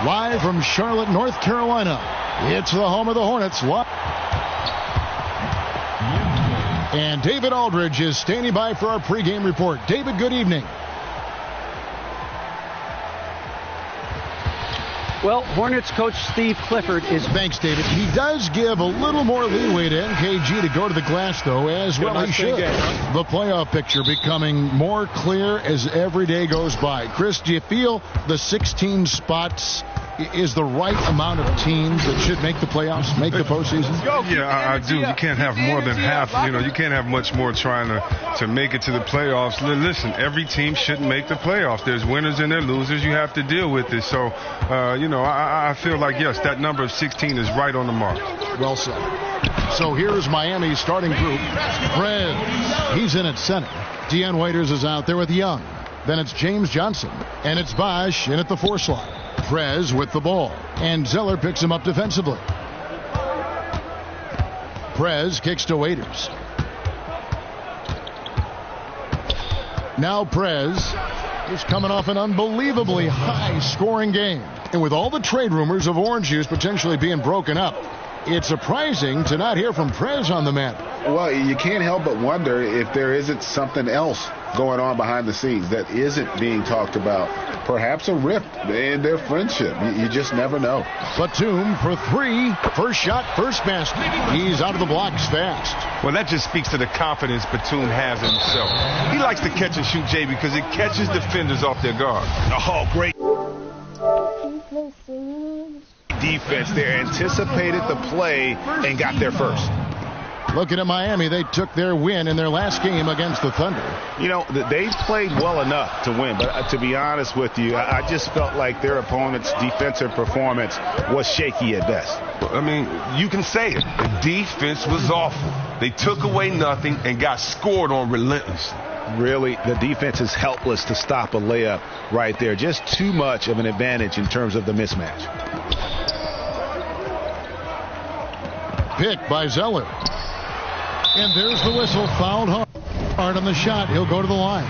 Live from Charlotte, North Carolina, it's the home of the Hornets. And David Aldridge is standing by for our pregame report. David, good evening. Well, Hornets coach Steve Clifford is... Thanks, David. He does give a little more leeway to NKG to go to the glass, though, as well he should. The playoff picture becoming more clear as every day goes by. Chris, do you feel the 16 spots is the right amount of teams that should make the playoffs, make the postseason? Yeah, I do. You can't have more than half. You can't have much more trying to make it to the playoffs. Listen, every team shouldn't make the playoffs. There's winners and there's losers. You have to deal with it. So, I feel like, yes, that number of 16 is right on the mark. Well said. So here's Miami's starting group. Prez, he's in at center. Deion Waiters is out there with Young. Then it's James Johnson. And it's Bosch in at the 4 slot. Prez with the ball, and Zeller picks him up defensively. Prez kicks to Waiters. Now Prez is coming off an unbelievably high-scoring game. And with all the trade rumors of orange juice potentially being broken up, it's surprising to not hear from Prez on the matter. Well, you can't help but wonder if there isn't something else going on behind the scenes that isn't being talked about. Perhaps a rift in their friendship. You just never know. Batum for 3. First shot, first basket. He's out of the blocks fast. Well, that just speaks to the confidence Batum has in himself. He likes to catch and shoot, Jay, because it catches defenders off their guard. Oh, great defense there. Anticipated the play and got there first. Looking at Miami, they took their win in their last game against the Thunder. They played well enough to win, but to be honest with you, I just felt like their opponent's defensive performance was shaky at best. I mean, you can say it. The defense was awful. They took away nothing and got scored on relentlessly. Really, the defense is helpless to stop a layup right there. Just too much of an advantage in terms of the mismatch. Pick by Zeller. And there's the whistle. Fouled hard on the shot. He'll go to the line.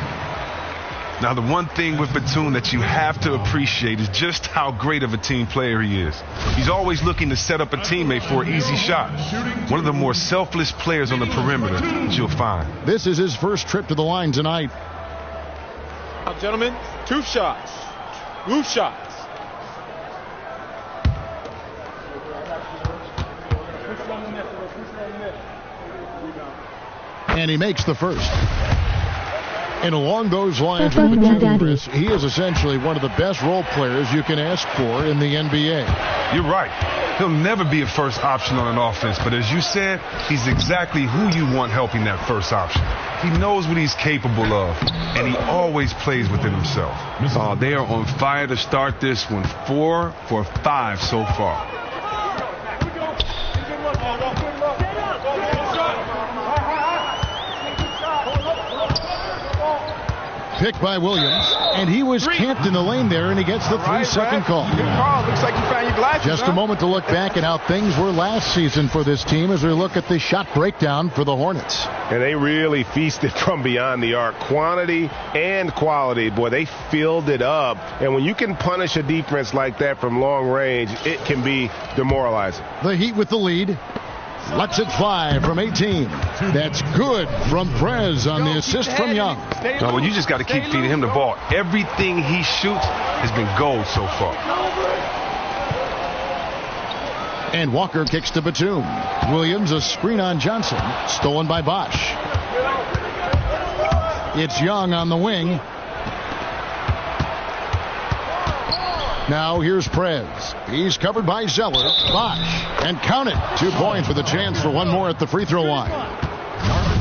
Now, the one thing with Batum that you have to appreciate is just how great of a team player he is. He's always looking to set up a teammate for an easy shot. One of the more selfless players on the perimeter that you'll find. This is his first trip to the line tonight. Gentlemen, 2 shots. 2 shots. And he makes the first. And along those lines, Chris, he is essentially one of the best role players you can ask for in the NBA. You're right. He'll never be a first option on an offense, but as you said, he's exactly who you want helping that first option. He knows what he's capable of, and he always plays within himself. They are on fire to start this one. 4 for 5 so far. Picked by Williams, and he was camped in the lane there, and he gets the 3-second call. Looks like you found your glasses. Just a moment to look back at how things were last season for this team as we look at the shot breakdown for the Hornets. And they really feasted from beyond the arc. Quantity and quality. Boy, they filled it up. And when you can punish a defense like that from long range, it can be demoralizing. The Heat with the lead. Lets it fly from 18. That's good from Prez on the assist from Young. No, well, you just got to keep feeding him the ball. Everything he shoots has been gold so far. And Walker kicks to Batum. Williams, a screen on Johnson. Stolen by Bosch. It's Young on the wing. Now here's Prez. He's covered by Zeller. Bosch. And count it. 2 points with a chance for one more at the free throw line.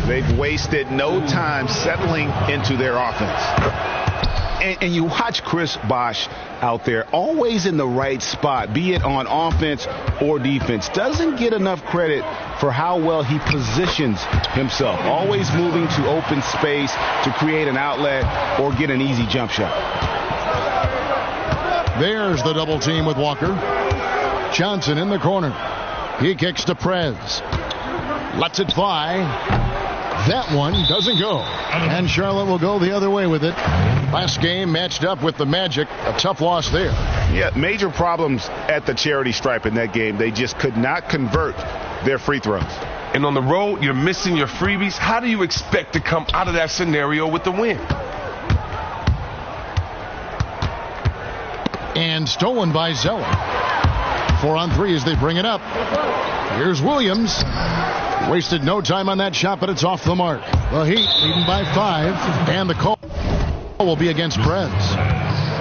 They've wasted no time settling into their offense. And you watch Chris Bosch out there, always in the right spot, be it on offense or defense. Doesn't get enough credit for how well he positions himself. Always moving to open space to create an outlet or get an easy jump shot. There's the double team with Walker. Johnson in the corner. He kicks to Prez. Lets it fly. That one doesn't go. And Charlotte will go the other way with it. Last game matched up with the Magic. A tough loss there. Yeah, major problems at the charity stripe in that game. They just could not convert their free throws. And on the road, you're missing your freebies. How do you expect to come out of that scenario with the win? And stolen by Zeller. 4 on 3 as they bring it up. Here's Williams. Wasted no time on that shot, but it's off the mark. The Heat leading by 5, and the call will be against Prez.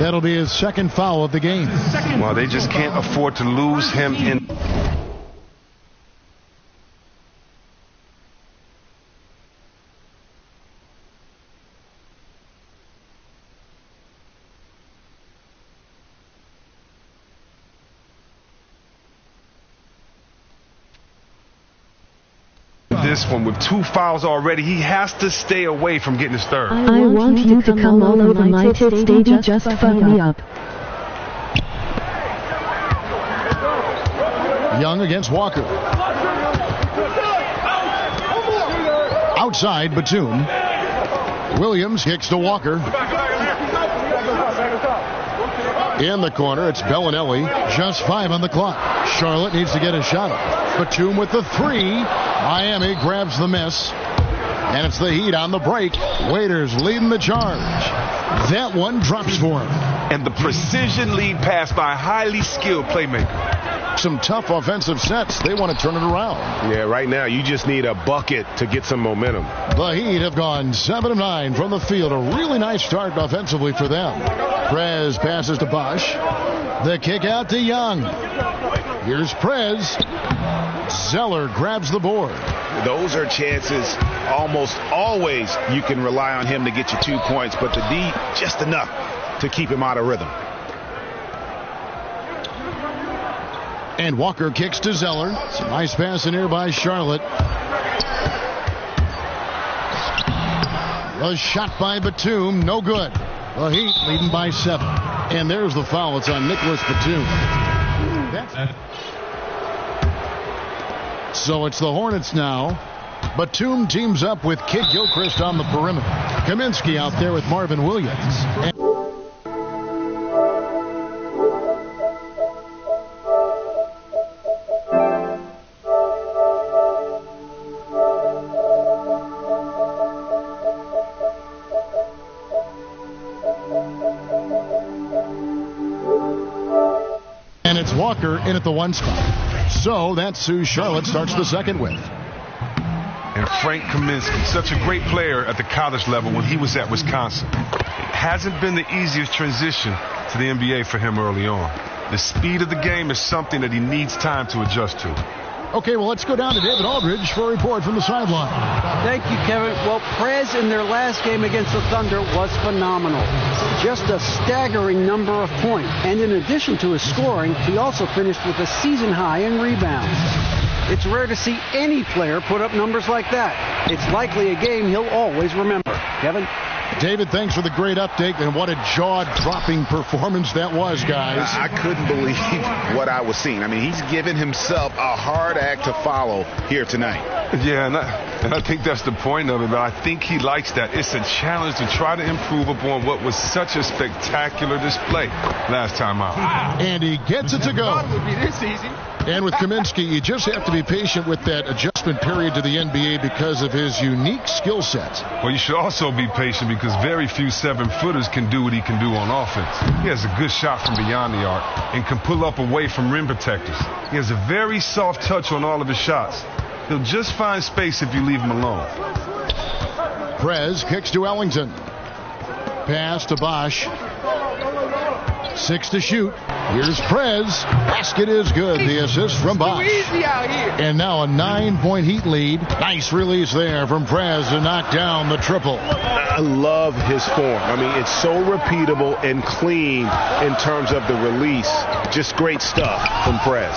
That'll be his second foul of the game. Well, they just can't afford to lose him in. This one with 2 fouls already, he has to stay away from getting his third. I want you to come all over my tits, baby, just fuck me up. Young against Walker. Outside, Batum. Williams kicks to Walker. In the corner, it's Bellinelli. Just 5 on the clock. Charlotte needs to get a shot up. Batum with the 3. Miami grabs the miss. And it's the Heat on the break. Waiters leading the charge. That one drops for him. And the precision lead pass by a highly skilled playmaker. Some tough offensive sets. They want to turn it around. Yeah, right now you just need a bucket to get some momentum. The Heat have gone 7 of 9 from the field. A really nice start offensively for them. Prez passes to Bosch. The kick out to Young. Here's Prez. Zeller grabs the board. Those are chances almost always you can rely on him to get you 2 points, but the D just enough to keep him out of rhythm. And Walker kicks to Zeller. It's a nice pass in here by Charlotte. A shot by Batum, no good. The Heat leading by 7. And there's the foul. It's on Nicholas Batum. So it's the Hornets now. Batum teams up with Kid Gilchrist on the perimeter. Kaminsky out there with Marvin Williams. And it's Walker in at the 1 spot. So that's who Charlotte starts the second with. And Frank Kaminsky, such a great player at the college level when he was at Wisconsin. It hasn't been the easiest transition to the NBA for him early on. The speed of the game is something that he needs time to adjust to. Okay, well, let's go down to David Aldridge for a report from the sideline. Thank you, Kevin. Well, Prez in their last game against the Thunder was phenomenal. Just a staggering number of points. And in addition to his scoring, he also finished with a season high in rebounds. It's rare to see any player put up numbers like that. It's likely a game he'll always remember. Kevin? David, thanks for the great update, and what a jaw-dropping performance that was, guys. I couldn't believe what I was seeing. I mean, he's given himself a hard act to follow here tonight. Yeah, and I think that's the point of it, but I think he likes that. It's a challenge to try to improve upon what was such a spectacular display last time out. And he gets it to go. And with Kaminsky, you just have to be patient with that adjustment period to the NBA because of his unique skill set. Well, you should also be patient because very few 7-footers can do what he can do on offense. He has a good shot from beyond the arc and can pull up away from rim protectors. He has a very soft touch on all of his shots. He'll just find space if you leave him alone. Prez kicks to Ellington. Pass to Bosch. 6 to shoot. Here's Prez. Basket is good. The assist from Bosch. And now a 9-point Heat lead. Nice release there from Prez to knock down the triple. I love his form. I mean, it's so repeatable and clean in terms of the release. Just great stuff from Prez.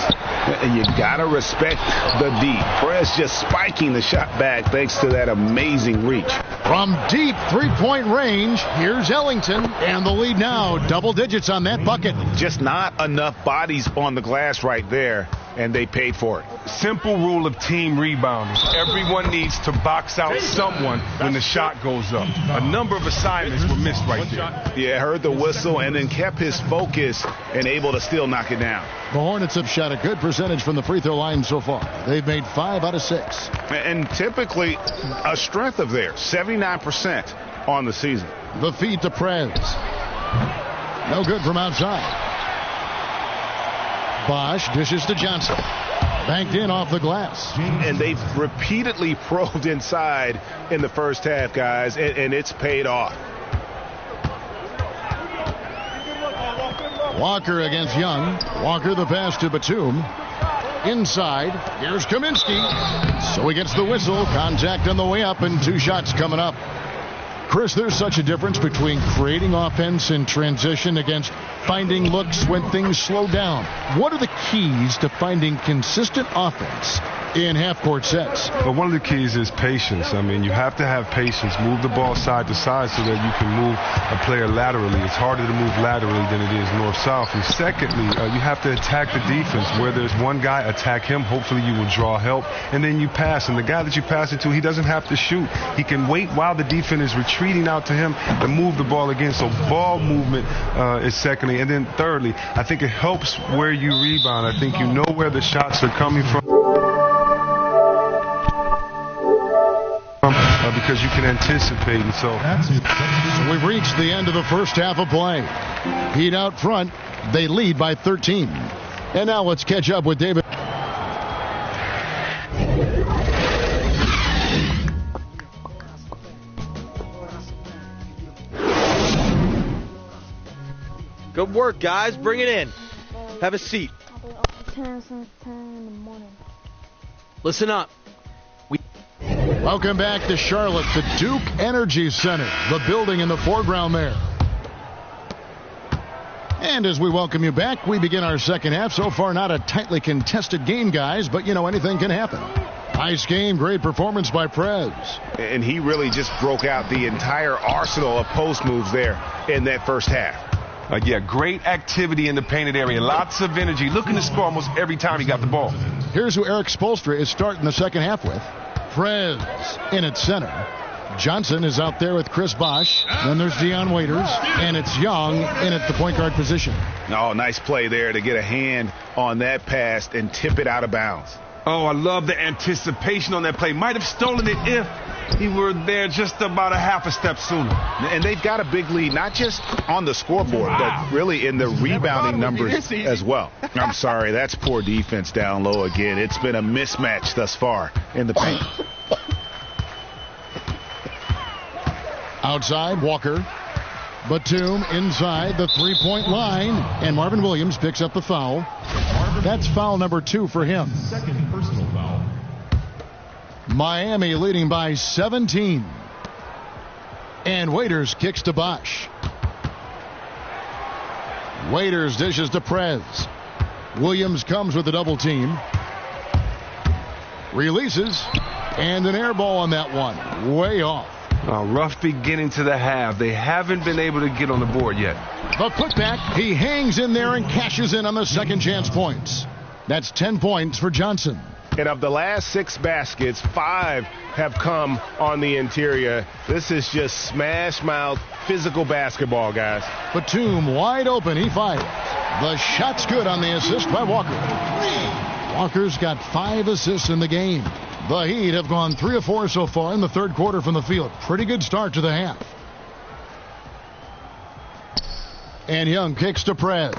And you got to respect the D. Prez just spiking the shot back thanks to that amazing reach. From deep 3-point range, here's Ellington. And the lead now, double digits on that bucket. Just not enough bodies on the glass right there and they paid for it. Simple rule of team rebounding. Everyone needs to box out someone when the shot goes up. A number of assignments were missed right there. Yeah, heard the whistle and then kept his focus and able to still knock it down. The Hornets have shot a good percentage from the free throw line so far. They've made 5 out of 6. And typically a strength of theirs, 79% on the season. The feed to Prez. No good from outside. Bosch dishes to Johnson. Banked in off the glass. And they've repeatedly probed inside in the first half, guys, and it's paid off. Walker against Young. Walker the pass to Batum. Inside. Here's Kaminsky. So he gets the whistle. Contact on the way up and 2 shots coming up. Chris, there's such a difference between creating offense in transition against finding looks when things slow down. What are the keys to finding consistent offense in half-court sets? But one of the keys is patience. I mean, you have to have patience. Move the ball side to side so that you can move a player laterally. It's harder to move laterally than it is north-south. And secondly, you have to attack the defense. Where there's one guy, attack him. Hopefully you will draw help. And then you pass. And the guy that you pass it to, he doesn't have to shoot. He can wait while the defense is retreating out to him and move the ball again. So ball movement is secondly. And then thirdly, I think it helps where you rebound. I think you know where the shots are coming from. Because you can anticipate, and so we've reached the end of the first half of play. Heat out front, they lead by 13. And now let's catch up with David. Good work, guys. Bring it in. Have a seat. Listen up. Welcome back to Charlotte, the Duke Energy Center, the building in the foreground there. And as we welcome you back, we begin our second half. So far, not a tightly contested game, guys, but, you know, anything can happen. Nice game, great performance by Prez. And he really just broke out the entire arsenal of post moves there in that first half. Yeah, great activity in the painted area. Lots of energy. Looking to score almost every time he got the ball. Here's who Eric Spoelstra is starting the second half with. Prez in at center. Johnson is out there with Chris Bosh. Then there's Dion Waiters, and it's Young in at the point guard position. Oh, nice play there to get a hand on that pass and tip it out of bounds. Oh, I love the anticipation on that play. Might have stolen it if he were there just about a half a step sooner. And they've got a big lead, not just on the scoreboard, but really in the rebounding numbers as well. I'm sorry, that's poor defense down low again. It's been a mismatch thus far in the paint. Outside, Walker. Batum inside the three-point line, and Marvin Williams picks up the foul. That's foul number 2 for him. Second personal foul. Miami leading by 17. And Waiters kicks to Bosh. Waiters dishes to Prez. Williams comes with a double team. Releases, and an air ball on that one. Way off. Rough beginning to the half. They haven't been able to get on the board yet. The putback, he hangs in there and cashes in on the second chance points. That's 10 points for Johnson. And of the last 6 baskets, 5 have come on the interior. This is just smash mouth physical basketball, guys. Batum wide open, he fires. The shot's good on the assist by Walker. Walker's got 5 assists in the game. The Heat have gone 3 of 4 so far in the third quarter from the field. Pretty good start to the half. And Young kicks to Prez.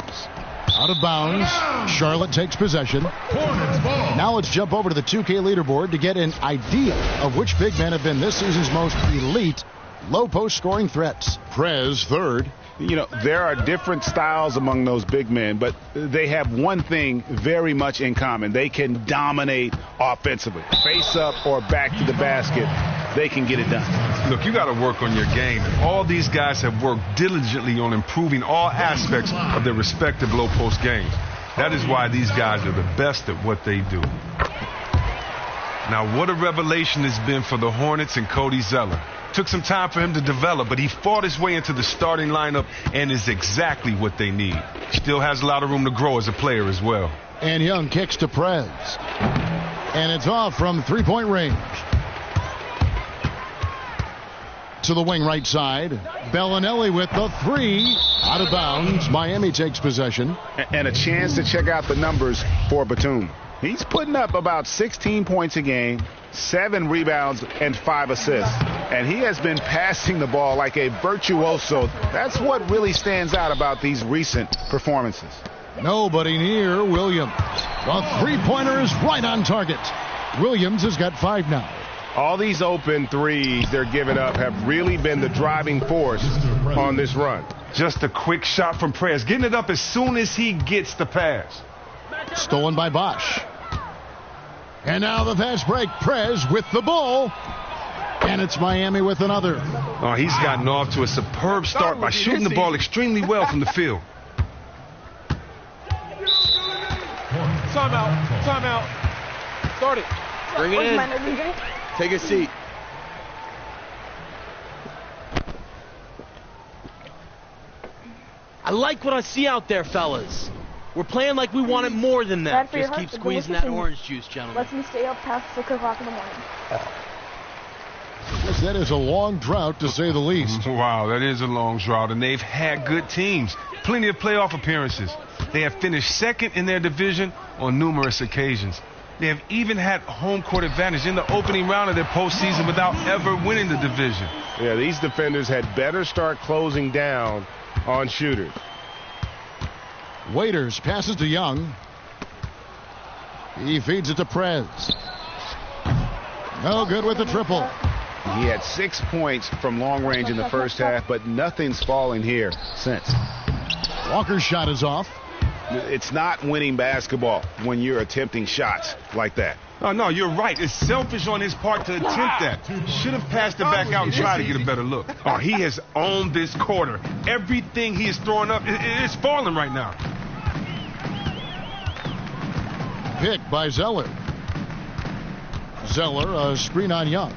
Out of bounds. Charlotte takes possession. Now let's jump over to the 2K leaderboard to get an idea of which big men have been this season's most elite low post scoring threats. Prez third. You know, there are different styles among those big men, but they have one thing very much in common. They can dominate offensively. Face up or back to the basket, they can get it done. Look, you got to work on your game. All these guys have worked diligently on improving all aspects of their respective low post games. That is why these guys are the best at what they do. Now, what a revelation it's been for the Hornets and Cody Zeller. Took some time for him to develop, but he fought his way into the starting lineup and is exactly what they need. Still has a lot of room to grow as a player as well. And Young kicks to Prez. And it's off from three-point range. To the wing right side. Bellinelli with the three. Out of bounds. Miami takes possession. And a chance to check out the numbers for Batum. He's putting up about 16 points a game, 7 rebounds, and 5 assists. And he has been passing the ball like a virtuoso. That's what really stands out about these recent performances. Nobody near Williams. The three-pointer is right on target. Williams has got 5 now. All these open threes they're giving up have really been the driving force on this run. Just a quick shot from Prez, getting it up as soon as he gets the pass. Stolen by Bosch. And now the fast break. Prez with the ball. And it's Miami with another. Oh, he's gotten off to a superb start by shooting the ball extremely well from the field. Timeout. Timeout. Start it. Bring it in. Take a seat. I like what I see out there, fellas. We're playing like we want it more than that. Just keep squeezing that orange juice, gentlemen. Lets me stay up past 6 o'clock in the morning. Yes, that is a long drought, to say the least. Wow, that is a long drought, and they've had good teams. Plenty of playoff appearances. They have finished second in their division on numerous occasions. They have even had home court advantage in the opening round of their postseason without ever winning the division. Yeah, these defenders had better start closing down on shooters. Waiters passes to Young. He feeds it to Prez. No good with the triple. He had 6 points from long range in the first half, but nothing's fallen here since. Walker's shot is off. It's not winning basketball when you're attempting shots like that. Oh, no, you're right. It's selfish on his part to attempt that. Should have passed it back out and tried to get a better look. Oh, he has owned this quarter. Everything he is throwing up is falling right now. Pick by Zeller. Zeller, a screen on Young.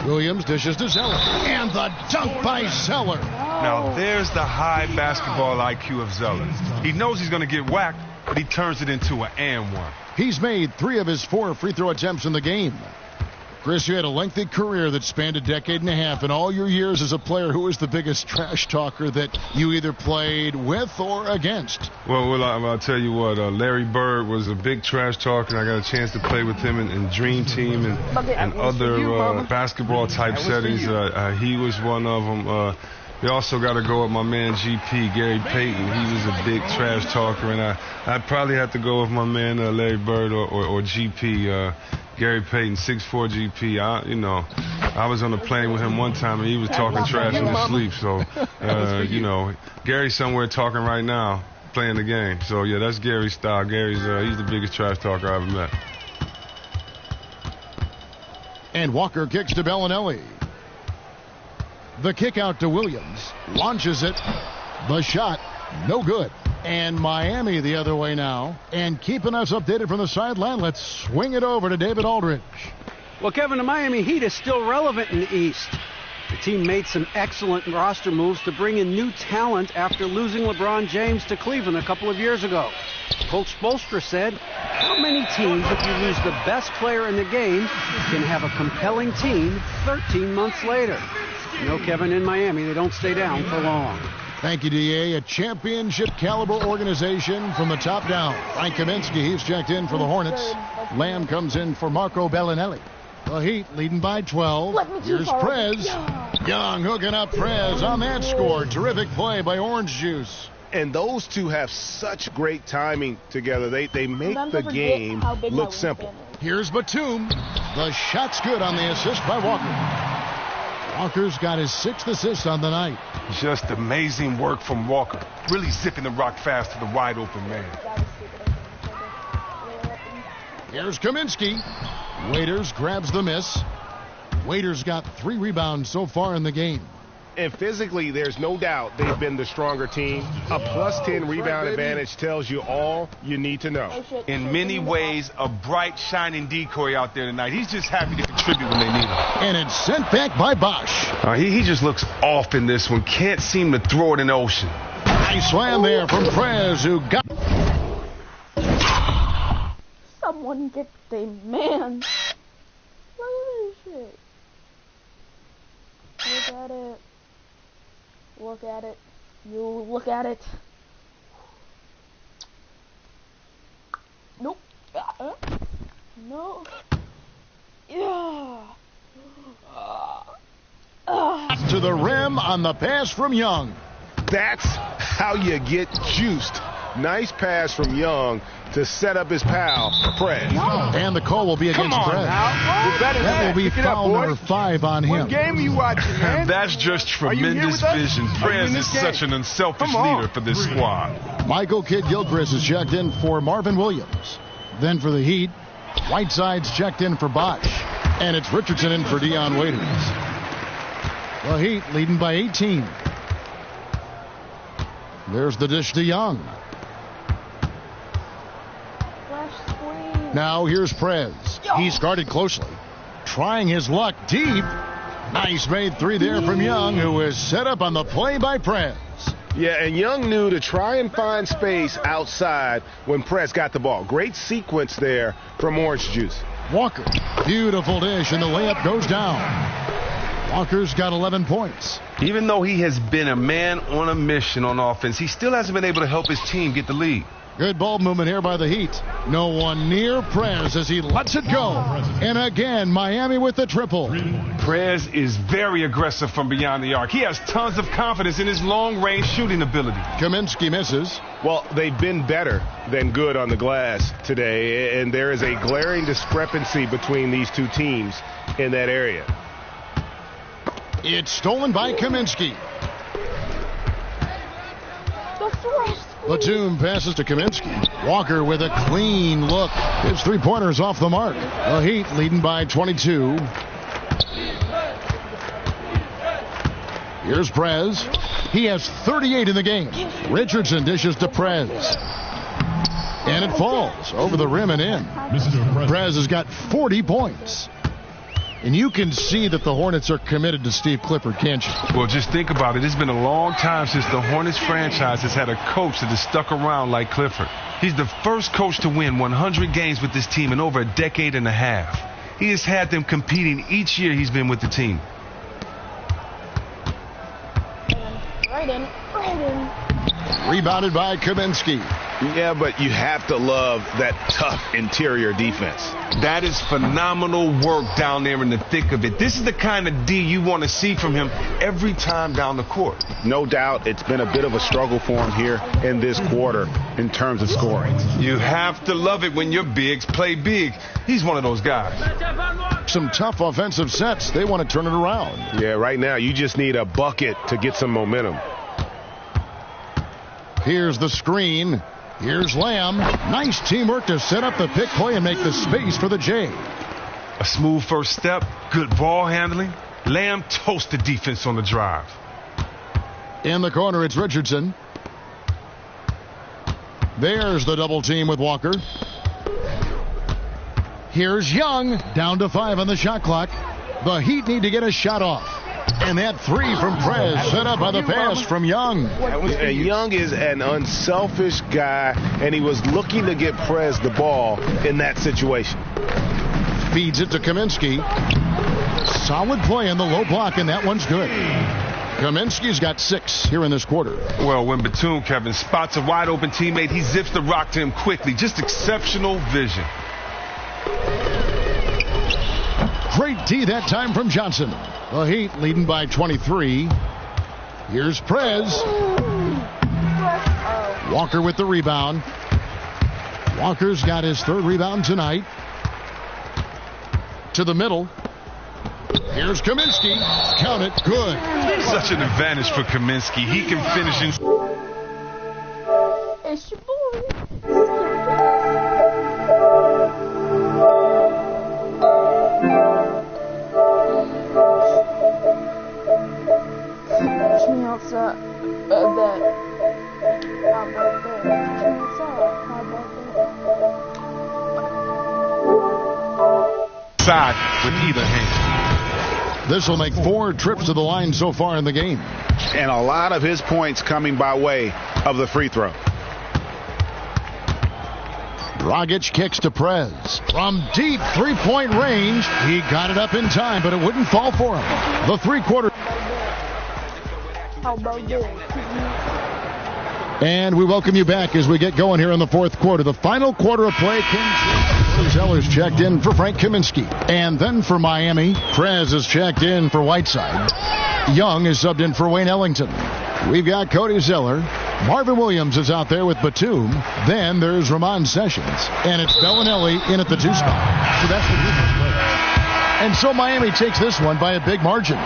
Williams dishes to Zeller. And the dunk by Zeller. Now, there's the high basketball IQ of Zeller. He knows he's going to get whacked, but he turns it into an and one. He's made 3 of his 4 free throw attempts in the game. Chris, you had a lengthy career that spanned a decade and a half. In all your years as a player, who was the biggest trash talker that you either played with or against? Well, I'll tell you what. Larry Bird was a big trash talker. I got a chance to play with him in Dream Team and other basketball-type settings. He was one of them. We also got to go with my man GP, Gary Payton. He was a big trash talker, and I'd probably have to go with my man Larry Bird or GP. Gary Payton, 6'4" GP. I was on a plane with him one time, and he was talking trash in his sleep. So, Gary's somewhere talking right now, playing the game. So, yeah, that's Gary's style. Gary's he's the biggest trash talker I've ever met. And Walker kicks to Bellinelli. The kick out to Williams. Launches it. The shot, no good. And Miami the other way now. And keeping us updated from the sideline, let's swing it over to David Aldridge. Well, Kevin, the Miami Heat is still relevant in the East. The team made some excellent roster moves to bring in new talent after losing LeBron James to Cleveland a couple of years ago. Coach Spoelstra said, how many teams, if you lose the best player in the game, can have a compelling team 13 months later? You know, Kevin, in Miami, they don't stay down for long. Thank you, D.A. A championship caliber organization from the top down. Frank Kaminsky, he's checked in for the Hornets. Lamb comes in for Marco Bellinelli. The Heat leading by 12. Here's Prez. Young hooking up Prez on that score. Terrific play by Orange Juice. And those two have such great timing together. They make the game look simple. Here's Batum. The shot's good on the assist by Walker. Walker's got his 6th assist on the night. Just amazing work from Walker. Really zipping the rock fast to the wide open man. Here's Kaminsky. Waiters grabs the miss. Waiters got 3 rebounds so far in the game. And physically, there's no doubt they've been the stronger team. A +10 rebound advantage tells you all you need to know. In many ways, a bright, shining decoy out there tonight. He's just happy to contribute when they need him. And it's sent back by Bosch. He just looks off in this one. Can't seem to throw it in the ocean. Nice slam there from Prez, who got... Get the man. Look at this shit. Look at it. Look at it. You look at it. Nope. No. Yeah. To the rim on the pass from Young. That's how you get juiced. Nice pass from Young to set up his pal, Prez. And the call will be against Prez. That will be foul number 5 on him. What game are you watching, man? That's just tremendous vision. Prez is such an unselfish leader for this squad. Michael Kidd-Gilchrist is checked in for Marvin Williams. Then for the Heat, Whiteside's checked in for Bosch. And it's Richardson in for Dion Waiters. The Heat leading by 18. There's the dish to Young. Now here's Prez. He's guarded closely. Trying his luck deep. Nice made 3 there from Young, who is set up on the play by Prez. Yeah, and Young knew to try and find space outside when Prez got the ball. Great sequence there from Orange Juice. Walker. Beautiful dish, and the layup goes down. Walker's got 11 points. Even though he has been a man on a mission on offense, he still hasn't been able to help his team get the lead. Good ball movement here by the Heat. No one near Prez as he lets it go. And again, Miami with the triple. Prez is very aggressive from beyond the arc. He has tons of confidence in his long-range shooting ability. Kaminsky misses. Well, they've been better than good on the glass today, and there is a glaring discrepancy between these two teams in that area. It's stolen by Kaminsky. Batum passes to Kaminsky. Walker with a clean look. His 3-pointers off the mark. The Heat leading by 22. Here's Prez. He has 38 in the game. Richardson dishes to Prez. And it falls over the rim and in. Prez has got 40 points. And you can see that the Hornets are committed to Steve Clifford, can't you? Well, just think about it. It's been a long time since the Hornets franchise has had a coach that has stuck around like Clifford. He's the first coach to win 100 games with this team in over a decade and a half. He has had them competing each year he's been with the team. Right in. Rebounded by Kaminsky. Yeah, but you have to love that tough interior defense. That is phenomenal work down there in the thick of it. This is the kind of D you want to see from him every time down the court. No doubt it's been a bit of a struggle for him here in this quarter in terms of scoring. You have to love it when your bigs play big. He's one of those guys. Some tough offensive sets. They want to turn it around. Yeah, right now you just need a bucket to get some momentum. Here's the screen. Here's Lamb. Nice teamwork to set up the pick play and make the space for the J. A smooth first step, good ball handling. Lamb toasts the defense on the drive. In the corner, it's Richardson. There's the double team with Walker. Here's Young. Down to 5 on the shot clock. The Heat need to get a shot off. And that 3 from Prez set up by the pass from Young. Young is an unselfish guy, and he was looking to get Prez the ball in that situation. Feeds it to Kaminsky. Solid play in the low block, and that one's good. Kaminsky's got 6 here in this quarter. Well, when Batum, Kevin, spots a wide-open teammate, he zips the rock to him quickly. Just exceptional vision. Great D that time from Johnson. The Heat leading by 23. Here's Prez. Walker with the rebound. Walker's got his 3rd rebound tonight. To the middle. Here's Kaminsky. Count it. Good. Such an advantage for Kaminsky. He can finish in. It's your boy. Side with either hand. This will make 4 trips to the line so far in the game. And a lot of his points coming by way of the free throw. Dragic kicks to Prez. From deep three-point range, he got it up in time, but it wouldn't fall for him. The three-quarter. How about this? And we welcome you back as we get going here in the fourth quarter. The final quarter of play. Zeller's checked in for Frank Kaminsky. And then for Miami, Prez is checked in for Whiteside. Young is subbed in for Wayne Ellington. We've got Cody Zeller. Marvin Williams is out there with Batum. Then there's Ramon Sessions. And it's Bellinelli in at the 2 spot. So that's the defense play. And so Miami takes this one by a big margin.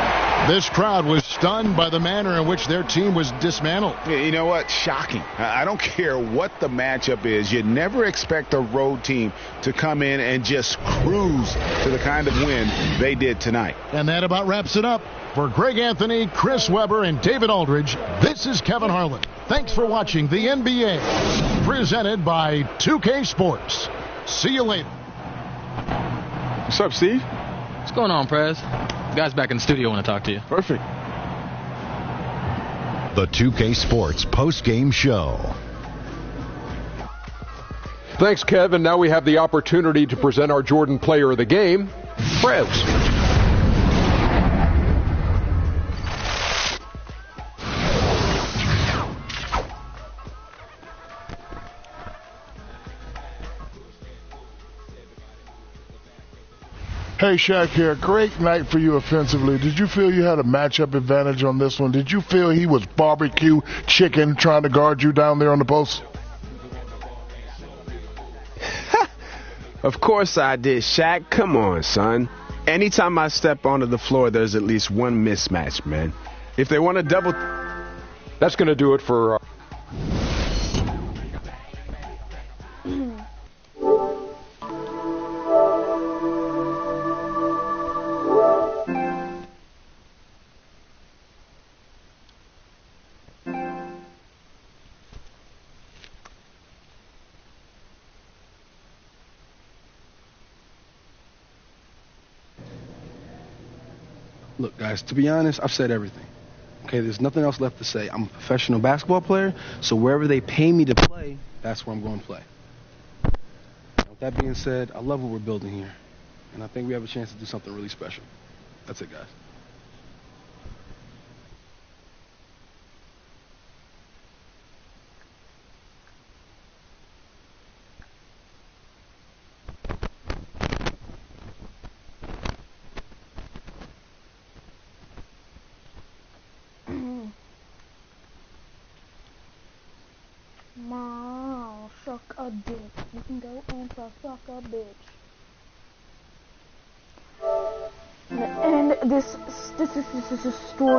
This crowd was stunned by the manner in which their team was dismantled. You know what? Shocking. I don't care what the matchup is. You never expect a road team to come in and just cruise to the kind of win they did tonight. And that about wraps it up. For Greg Anthony, Chris Webber, and David Aldridge, this is Kevin Harlan. Thanks for watching the NBA, presented by 2K Sports. See you later. What's up, Steve? What's going on, Prez? The guys back in the studio want to talk to you. Perfect. The 2K Sports post-game show. Thanks, Kevin. Now we have the opportunity to present our Jordan Player of the Game, Prez. Hey, Shaq here. Great night for you offensively. Did you feel you had a matchup advantage on this one? Did you feel he was barbecue chicken trying to guard you down there on the post? Of course I did, Shaq. Come on, son. Anytime I step onto the floor, there's at least one mismatch, man. If they want to double... That's going to do it for... Look, guys, to be honest, I've said everything. Okay, there's nothing else left to say. I'm a professional basketball player, so wherever they pay me to play, that's where I'm going to play. With that being said, I love what we're building here, and I think we have a chance to do something really special. That's it, guys. Mom, suck a dick. You can go and suck a bitch. And this is a story.